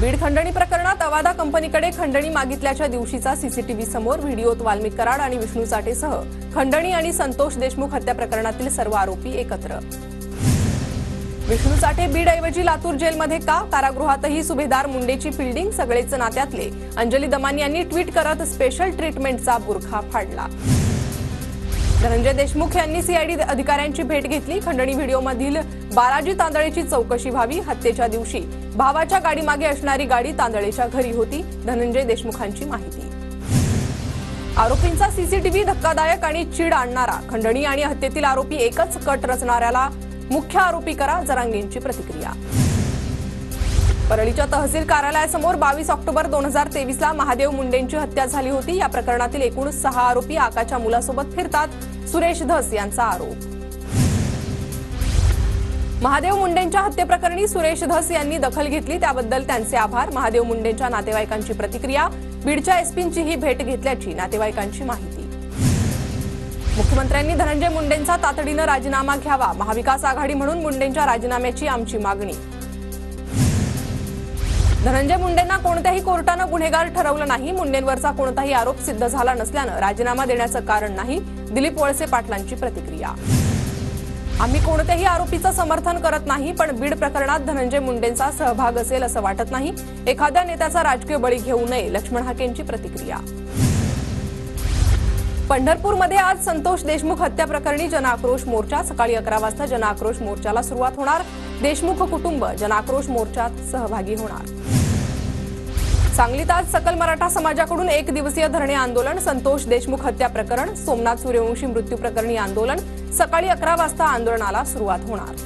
बीड खंडणी प्रकरणात अवादा कंपनीकडे खंडणी मागितल्याच्या दिवशीचा सीसीटीव्ही समोर व्हिडिओत वाल्मिक कराड आणि विष्णू साठेसह खंडणी आणि संतोष देशमुख हत्या प्रकरणातील सर्व आरोपी एकत्र। विष्णू साठे बीडऐवजी लातूर जेलमध्ये का? कारागृहातही सुभेदार मुंडेची फिल्डिंग, सगळेच नात्यातले। अंजली दमानी यांनी ट्विट करत स्पेशल ट्रीटमेंटचा बुरखा फाडला। धनंजय देशमुख यांनी सीआयडी अधिकाऱ्यांची भेट घेतली। खंडणी व्हिडिओमधील बालाजी तांदळेची चौकशी व्हावी। हत्येच्या दिवशी भावाच्या गाडीमागे असणारी गाडी तांदळेच्या घरी होती, धनंजय देशमुखांची माहिती। आरोपींचा सीसीटीव्ही धक्कादायक आणि चीड आणणारा। खंडणी आणि हत्येतील आरोपी एकच कट रचणाऱ्याला मुख्य आरोपी करा, जरांगेंची प्रतिक्रिया। परळीच्या तहसील कार्यालयासमोर 22 ऑक्टोबर 2023 ला महादेव मुंडेंची हत्या झाली होती। या प्रकरणातील एकूण 6 आरोपी आकाच्या मुलासोबत फिरतात, सुरेश धस यांचा आरोप। महादेव मुंडेंच्या हत्येप्रकरणी सुरेश धस यांनी दखल घेतली, त्याबद्दल त्यांचे आभार। महादेव मुंडेंच्या नातेवाईकांची प्रतिक्रिया। बीडच्या एसपींचीही भेट घेतल्याची नातेवाईकांची माहिती। मुख्यमंत्र्यांनी धनंजय मुंडेंचा तातडीने राजीनामा घ्यावा। महाविकास आघाडी म्हणून मुंडेंच्या राजीनाम्याची आमची मागणी। धनंजय मुंडेंना कोणत्याही कोर्टाने गुन्हेगार ठरवलं नाही। मुंडेंवरचा कोणताही आरोप सिद्ध झाला नसल्याने राजीनामा देण्याचं कारण नाही, दिलीप वळसे पाटलांची प्रतिक्रिया। आम्ही कोणत्याही आरोपीचं समर्थन करत नाही, पण बीड प्रकरणात धनंजय मुंडेंचा सहभाग असेल असं वाटत नाही। एखाद्या नेत्याचा राजकीय बळी घेऊ नये, लक्ष्मण हाकेंची प्रतिक्रिया। पंढरपूरमध्ये आज संतोष देशमुख हत्या प्रकरणी जनआक्रोश मोर्चा। सकाळी 11 वाजता जनआक्रोश मोर्चाला सुरुवात होणार। देशमुख कुटुंब जनआक्रोश मोर्चात सहभागी होणार। सांगलीत आज सकल मराठा समाजाकडून 1 दिवसीय धरणे आंदोलन। संतोष देशमुख हत्या प्रकरण, सोमनाथ सूर्यवंशी मृत्यू प्रकरणी आंदोलन। सकाळी 11 वाजता आंदोलनाला सुरुवात होणार।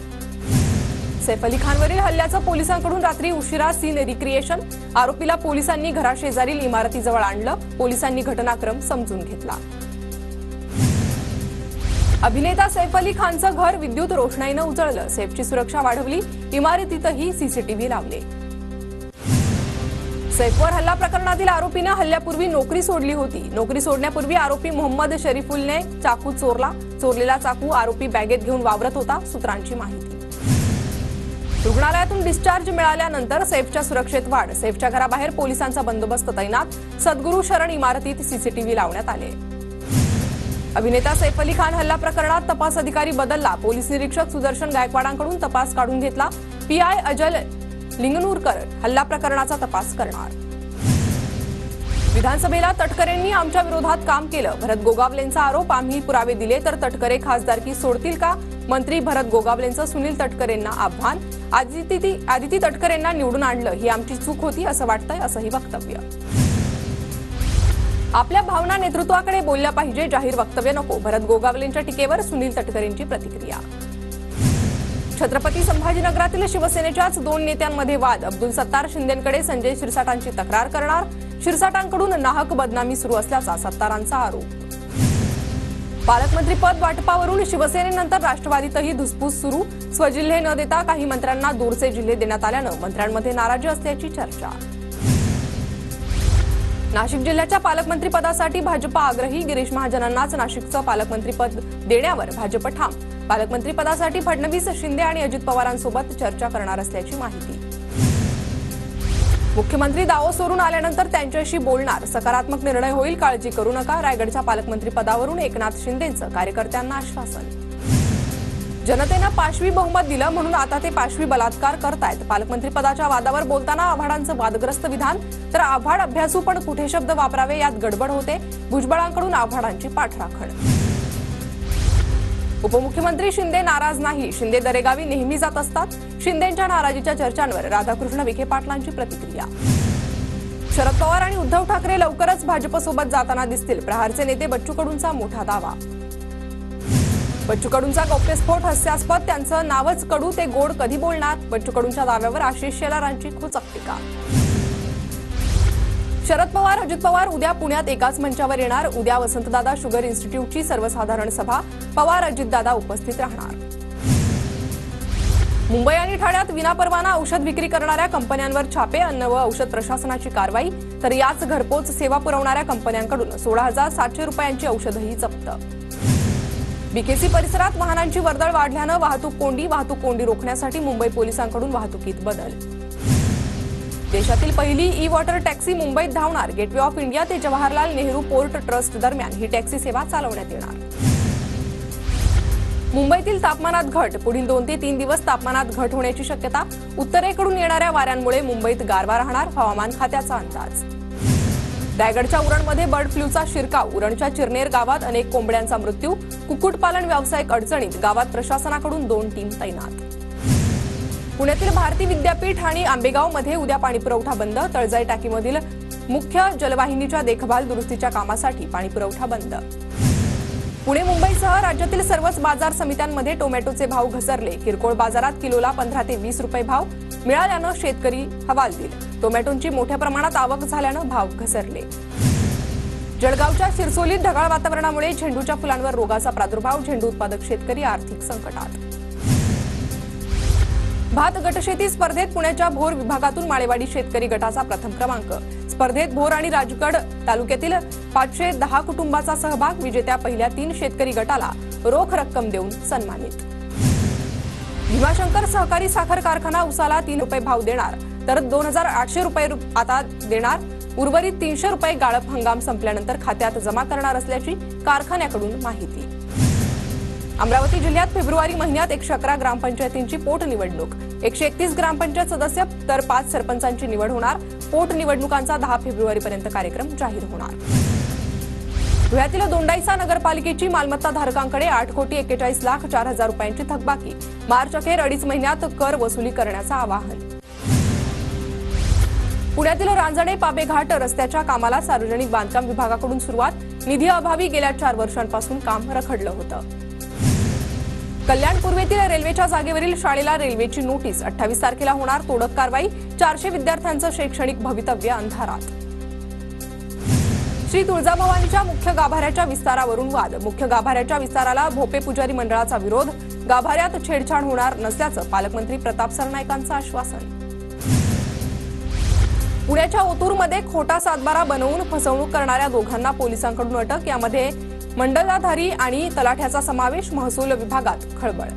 सैफ अली खानवरील हल्ल्याचं पोलिसांकडून रात्री उशिरा सीन रिक्रिएशन। आरोपीला पोलिसांनी घराशेजारील इमारतीजवळ आणलं। पोलिसांनी घटनाक्रम समजून घेतला। अभिनेता सैफ अली खानचं घर विद्युत रोषणाईनं उजळलं। सैफची सुरक्षा वाढवली, इमारतीतही सीसीटीव्ही लावले। सैफवर हल्ला प्रकरणातील आरोपीने हल्ल्यापूर्वी नोकरी सोडली होती। नोकरी सोडण्यापूर्वी आरोपी मोहम्मद शरीफुलने चाकू चोरला। चोरलेला चाकू आरोपी बॅगेत घेऊन वावरत होता, सूत्रांची माहिती। रुग्णालयातून डिस्चार्ज मिळाल्यानंतर सैफच्या सुरक्षेत वाढ। सैफच्या घराबाहेर पोलिसांचा बंदोबस्त तैनात। सद्गुरू शरण इमारतीत सीसीटीव्ही लावण्यात आले। अभिनेता सैफ अली खान हल्ला प्रकरणात तपास अधिकारी बदलला। पोलीस निरीक्षक सुदर्शन गायकवाडांकडून तपास काढून घेतला। पीआय अजल लिंगनूरकर हल्ला प्रकरणाचा तपास करणार। विधानसभेला तटकरेंनी आमच्या विरोधात काम केलं, भरत गोगावलेंचा आरोप। आम्ही पुरावे दिले तर तटकरे खासदारकी सोडतील का? मंत्री भरत गोगावलेंचं सुनील तटकरेंना आव्हान। आदिती तटकरेंना निवडून आणलं ही आमची चूक होती असं वाटतंय, असंही वक्तव्य। आपल्या भावना नेतृत्वाकडे बोलल्या पाहिजे, जाहीर वक्तव्य नको। भरत गोगावलेंच्या टीकेवर सुनील तटकरेंची प्रतिक्रिया। छत्रपती संभाजीनगरातील शिवसेनेच्याच 2 नेत्यांमध्ये वाद। अब्दुल सत्तार शिंदेंकडे संजय शिरसाटांची तक्रार करणार। शिरसाटांकडून नाहक बदनामी सुरू असल्याचा सत्तारांचा आरोप। पालकमंत्रीपद वाटपावरून शिवसेनेनंतर राष्ट्रवादीतही धुसफूस सुरू। स्वजिल्हे न देता काही मंत्र्यांना दूरचे जिल्हे देण्यात आल्यानं मंत्र्यांमध्ये नाराजी असल्याची चर्चा। नाशिक जिल्ह्याच्या पालकमंत्रीपदासाठी भाजप आग्रही। गिरीश महाजनांनाच नाशिकचं पालकमंत्रीपद देण्यावर भाजप ठाम। पालकमंत्रीपदासाठी फडणवीस, शिंदे आणि अजित पवारांसोबत चर्चा करणार असल्याची माहिती। मुख्यमंत्री दावोस वरून आल्यानंतर त्यांच्याशी बोलणार, सकारात्मक निर्णय होईल, काळजी करू नका। रायगडच्या पालकमंत्रीपदावरून एकनाथ शिंदेंचं कार्यकर्त्यांना आश्वासन। जनतेनं पाशवी बहुमत दिलं म्हणून आता ते पाशवी बलात्कार करतायत। पालकमंत्रीपदाच्या वादावर बोलताना आव्हाडांचं वादग्रस्त विधान। तर आव्हाड अभ्यासू पण कुठे शब्द वापरावे यात गडबड होते। भुजबळांकडून आव्हाडांची पाठराखण। उपमुख्यमंत्री शिंदे नाराज नाही, शिंदे दरेगावी नेहमी जात असतात। शिंदेंच्या नाराजीच्या चर्चांवर राधाकृष्ण विखे पाटलांची प्रतिक्रिया। शरद पवार आणि उद्धव ठाकरे लवकरच भाजपसोबत जाताना दिसतील। प्रहारचे नेते बच्चू कडूंचा मोठा दावा। बच्चू कडूंचा गौप्यस्फोट हास्यास्पद, त्यांचं नावच कडू, ते गोड कधी बोलणार? बच्चू कडूंच्या दाव्यावर आशिष शेलारांची खोचक टीका। शरद पवार, अजित पवार उद्या पुण्यात एकाच मंचावर येणार। उद्या वसंतदादा शुगर इन्स्टिट्यूटची सर्वसाधारण सभा। पवार, अजितदादा उपस्थित राहणार। मुंबई आणि ठाण्यात विनापरवाना औषध विक्री करणाऱ्या कंपन्यांवर छापे। अन्न व औषध प्रशासनाची कारवाई। तर याच घरपोच सेवा पुरवणाऱ्या कंपन्यांकडून 16,700 रुपयांची औषधही जप्त। बीकेसी परिसरात वाहनांची वर्दळ वाढल्यानं वाहतूक कोंडी रोखण्यासाठी मुंबई पोलिसांकडून वाहतुकीत बदल। देशातील पहिली ई वॉटर टॅक्सी मुंबईत धावणार. गेटवे ऑफ इंडिया ते जवाहरलाल नेहरू पोर्ट ट्रस्ट दरम्यान ही टॅक्सी सेवा चालवण्यात येणार. मुंबईतील तापमानात घट. पुढील 2 ते 3 दिवस तापमानात घट होण्याची शक्यता. उत्तरेकडून येणाऱ्या वाऱ्यांमुळे मुंबईत गारवा राहणार. हवामान खात्याचा अंदाज. रायगडच्या उरणमध्ये बर्ड फ्लूचा शिरकाव. उरणच्या चिरनेर गावात अनेक कोंबड्यांचा मृत्यू. कुक्कुटपालन व्यावसायिक अडचणीत. गावात प्रशासनाकडून 2 टीम तैनात. पुण्यातील भारती विद्यापीठ आणि आंबेगावमध्ये उद्या पाणीपुरवठा बंद. तळजाई टाकीमधील मुख्य जलवाहिनीच्या देखभाल दुरुस्तीच्या कामासाठी पाणीपुरवठा बंद. पुणे मुंबईसह राज्यातील सर्वच बाजार समित्यांमध्ये टोमॅटोचे भाव घसरले. किरकोळ बाजारात किलोला 15 ते 20 रुपये भाव मिळाल्यानं शेतकरी हवालदिल. टोमॅटोंची मोठ्या प्रमाणात आवक झाल्यानं भाव घसरले. जळगावच्या शिरसोलीत ढगाळ वातावरणामुळे झेंडूच्या फुलांवर रोगाचा प्रादुर्भाव. झेंडू उत्पादक शेतकरी आर्थिक संकटात. भात गटशेती स्पर्धेत पुण्याच्या भोर विभागातून माळेवाडी शेतकरी गटाचा प्रथम क्रमांक. स्पर्धेत भोर आणि राजगड तालुक्यातील 510 कुटुंबाचा सहभाग. विजेत्या पहिल्या 3 शेतकरी गटाला रोख रक्कम देऊन सन्मानित. भीमाशंकर सहकारी साखर कारखाना उसाला 3 रुपये भाव देणार, तर 2800 रुपये आता देणार. उर्वरित 300 रुपये गाळप हंगाम संपल्यानंतर खात्यात जमा करणार असल्याची कारखान्याकडून माहिती. अमरावती जिल्ह्यात फेब्रुवारी महिन्यात 111 ग्रामपंचायतींची पोटनिवडणूक. 131 ग्रामपंचायत सदस्य तर 5 सरपंचांची निवड होणार. पोटनिवडणुकांचा 10 फेब्रुवारीपर्यंत कार्यक्रम जाहीर होणार. धुळ्यातील दोंडाईचा नगरपालिकेची मालमत्ता धारकांकडे 8,41,04,000 रुपयांची थकबाकी. मार्च अखेर 2.5 महिन्यात कर वसुली करण्याचं आवाहन. पुण्यातील रांजणे पाबे घाट रस्त्याच्या कामाला सार्वजनिक बांधकाम विभागाकडून सुरुवात. निधी अभावी गेल्या 4 वर्षांपासून काम रखडलं होतं. कल्याण पूर्वेतील रेल्वेच्या जागेवरील शाळेला रेल्वेची नोटीस. 28 तारखेला होणार तोडक कारवाई. 400 विद्यार्थ्यांचं शैक्षणिक भवितव्य अंधारात. श्री तुळजाभवानीच्या मुख्य गाभाऱ्याच्या विस्तारावरून वाद. मुख्य गाभाऱ्याच्या विस्ताराला भोपे पुजारी मंडळाचा विरोध. गाभाऱ्यात छेडछाड होणार नसल्याचं पालकमंत्री प्रताप सरनाईकांचं आश्वासन. पुण्याच्या ओतूरमध्ये खोटा सातबारा बनवून फसवणूक करणाऱ्या दोघांना पोलिसांकडून अटक. यामध्ये मंडलाधारी आणि तलाठ्याचा समावेश. महसूल विभागात खळबळ.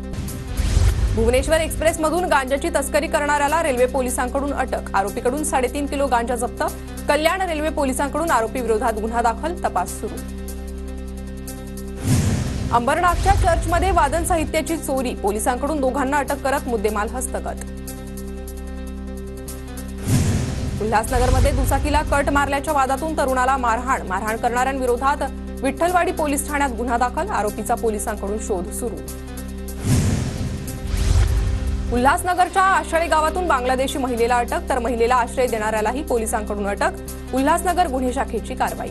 भुवनेश्वर एक्सप्रेसमधून गांजाची तस्करी करणाऱ्याला रेल्वे पोलिसांकडून अटक. आरोपीकडून 3.5 किलो गांजा जप्त. कल्याण रेल्वे पोलिसांकडून आरोपी विरोधात गुन्हा दाखल. तपास सुरू. अंबरनाथच्या चर्चमध्ये वादन साहित्याची चोरी. पोलिसांकडून दोघांना अटक करत मुद्देमाल हस्तगत. उल्हासनगरमध्ये दुचाकीला कट मारल्याच्या वादातून तरुणाला मारहाण. मारहाण करणाऱ्यांविरोधात विठ्ठलवाडी पोलीस ठाण्यात गुन्हा दाखल. आरोपीचा पोलिसांकडून शोध सुरू. उल्हासनगरच्या आषळे गावातून बांगलादेशी महिलेला अटक, तर महिलेला आश्रय देणाऱ्यालाही पोलिसांकडून अटक. उल्हासनगर गुन्हे शाखेची कारवाई.